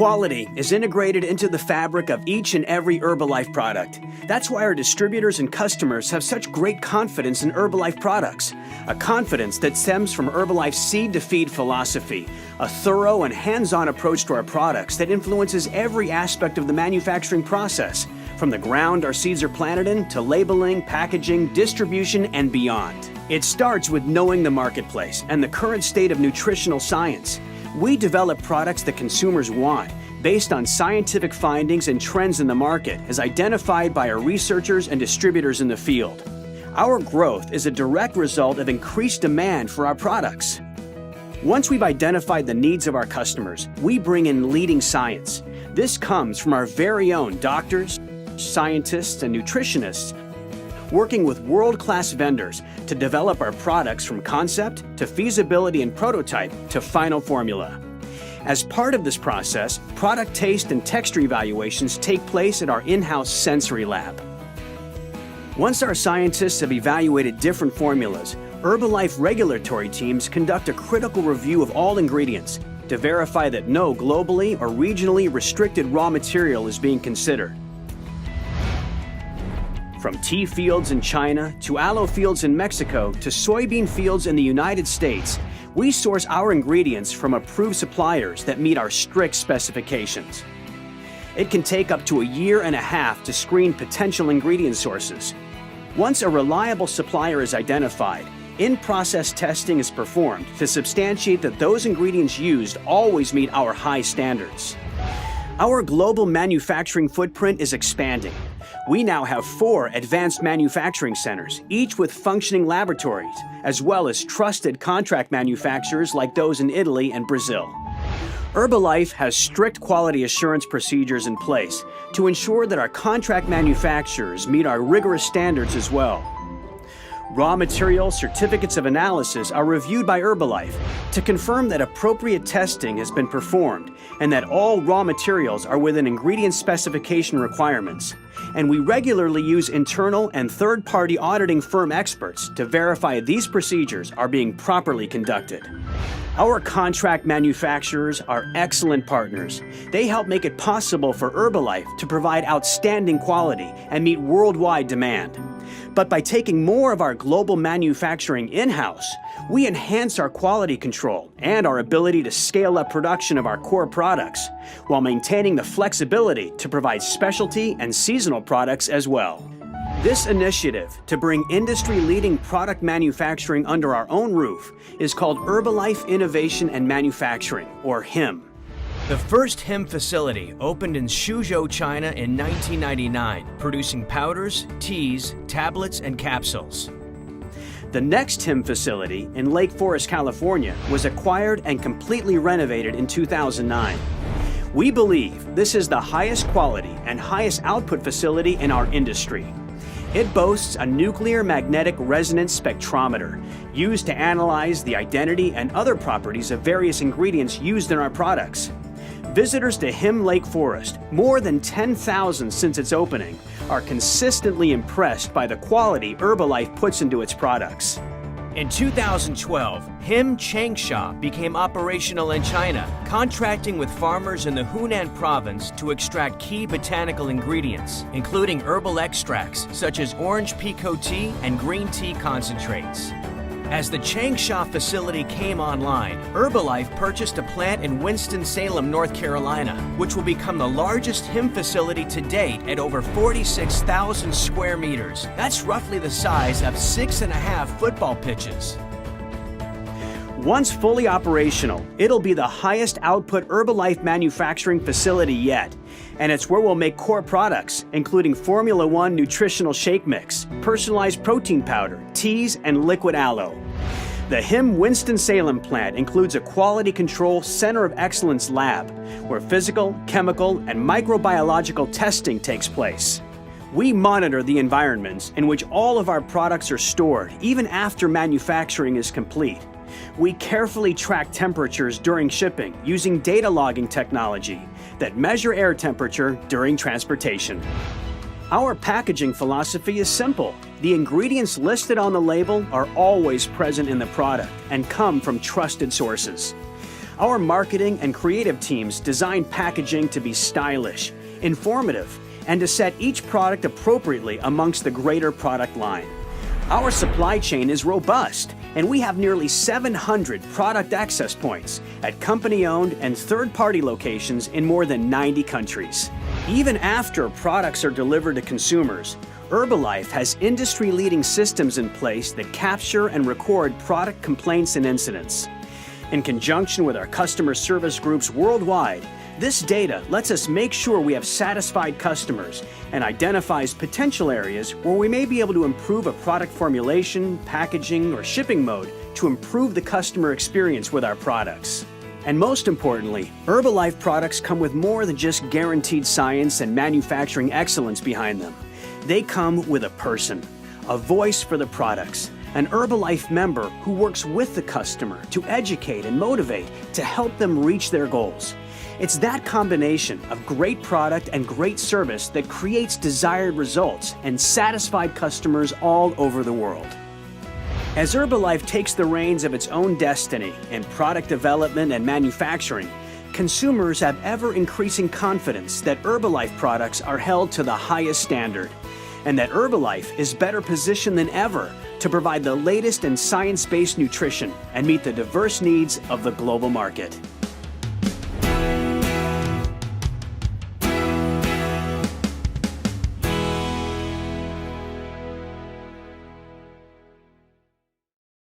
Quality is integrated into the fabric of each and every Herbalife product. That's why our distributors and customers have such great confidence in Herbalife products. A confidence that stems from Herbalife's seed to feed philosophy, a thorough and hands-on approach to our products that influences every aspect of the manufacturing process, from the ground our seeds are planted in to labeling, packaging, distribution, and beyond. It starts with knowing the marketplace and the current state of nutritional science. We develop products that consumers want based on scientific findings and trends in the market as identified by our researchers and distributors in the field. Our growth is a direct result of increased demand for our products. Once we've identified the needs of our customers, we bring in leading science. This comes from our very own doctors, scientists, and nutritionists working with world-class vendors to develop our products from concept to feasibility and prototype to final formula. As part of this process, product taste and texture evaluations take place at our in-house sensory lab. Once our scientists have evaluated different formulas, Herbalife regulatory teams conduct a critical review of all ingredients to verify that no globally or regionally restricted raw material is being considered. From tea fields in China to aloe fields in Mexico to soybean fields in the United States, we source our ingredients from approved suppliers that meet our strict specifications. It can take up to a year and a half to screen potential ingredient sources. Once a reliable supplier is identified, in-process testing is performed to substantiate that those ingredients used always meet our high standards. Our global manufacturing footprint is expanding. We now have 4 advanced manufacturing centers, each with functioning laboratories, as well as trusted contract manufacturers like those in Italy and Brazil. Herbalife has strict quality assurance procedures in place to ensure that our contract manufacturers meet our rigorous standards as well. Raw material certificates of analysis are reviewed by Herbalife to confirm that appropriate testing has been performed and that all raw materials are within ingredient specification requirements. And we regularly use internal and third-party auditing firm experts to verify these procedures are being properly conducted. Our contract manufacturers are excellent partners. They help make it possible for Herbalife to provide outstanding quality and meet worldwide demand. But by taking more of our global manufacturing in-house, we enhance our quality control and our ability to scale up production of our core products, while maintaining the flexibility to provide specialty and seasonal products as well. This initiative to bring industry-leading product manufacturing under our own roof is called Herbalife Innovation and Manufacturing, or HIM. The first HIM facility opened in Suzhou, China in 1999, producing powders, teas, tablets, and capsules. The next HIM facility in Lake Forest, California, was acquired and completely renovated in 2009. We believe this is the highest quality and highest output facility in our industry. It boasts a nuclear magnetic resonance spectrometer used to analyze the identity and other properties of various ingredients used in our products. Visitors to HIM Lake Forest, more than 10,000 since its opening, are consistently impressed by the quality Herbalife puts into its products. In 2012, HIM Changsha became operational in China, contracting with farmers in the Hunan province to extract key botanical ingredients, including herbal extracts such as orange pekoe tea and green tea concentrates. As the Changsha facility came online, Herbalife purchased a plant in Winston-Salem, North Carolina, which will become the largest HIM facility to date at over 46,000 square meters. That's roughly the size of 6.5 football pitches. Once fully operational, it'll be the highest output Herbalife manufacturing facility yet. And it's where we'll make core products, including Formula 1 nutritional shake mix, personalized protein powder, teas, and liquid aloe. The HIM Winston-Salem plant includes a quality control center of excellence lab, where physical, chemical, and microbiological testing takes place. We monitor the environments in which all of our products are stored, even after manufacturing is complete. We carefully track temperatures during shipping using data logging technology that measure air temperature during transportation. Our packaging philosophy is simple. The ingredients listed on the label are always present in the product and come from trusted sources. Our marketing and creative teams design packaging to be stylish, informative, and to set each product appropriately amongst the greater product line. Our supply chain is robust, and we have nearly 700 product access points at company-owned and third-party locations in more than 90 countries. Even after products are delivered to consumers, Herbalife has industry-leading systems in place that capture and record product complaints and incidents. In conjunction with our customer service groups worldwide, this data lets us make sure we have satisfied customers and identifies potential areas where we may be able to improve a product formulation, packaging, or shipping mode to improve the customer experience with our products. And most importantly, Herbalife products come with more than just guaranteed science and manufacturing excellence behind them. They come with a person, a voice for the products, an Herbalife member who works with the customer to educate and motivate to help them reach their goals. It's that combination of great product and great service that creates desired results and satisfied customers all over the world. As Herbalife takes the reins of its own destiny in product development and manufacturing, consumers have ever-increasing confidence that Herbalife products are held to the highest standard, and that Herbalife is better positioned than ever to provide the latest in science-based nutrition and meet the diverse needs of the global market.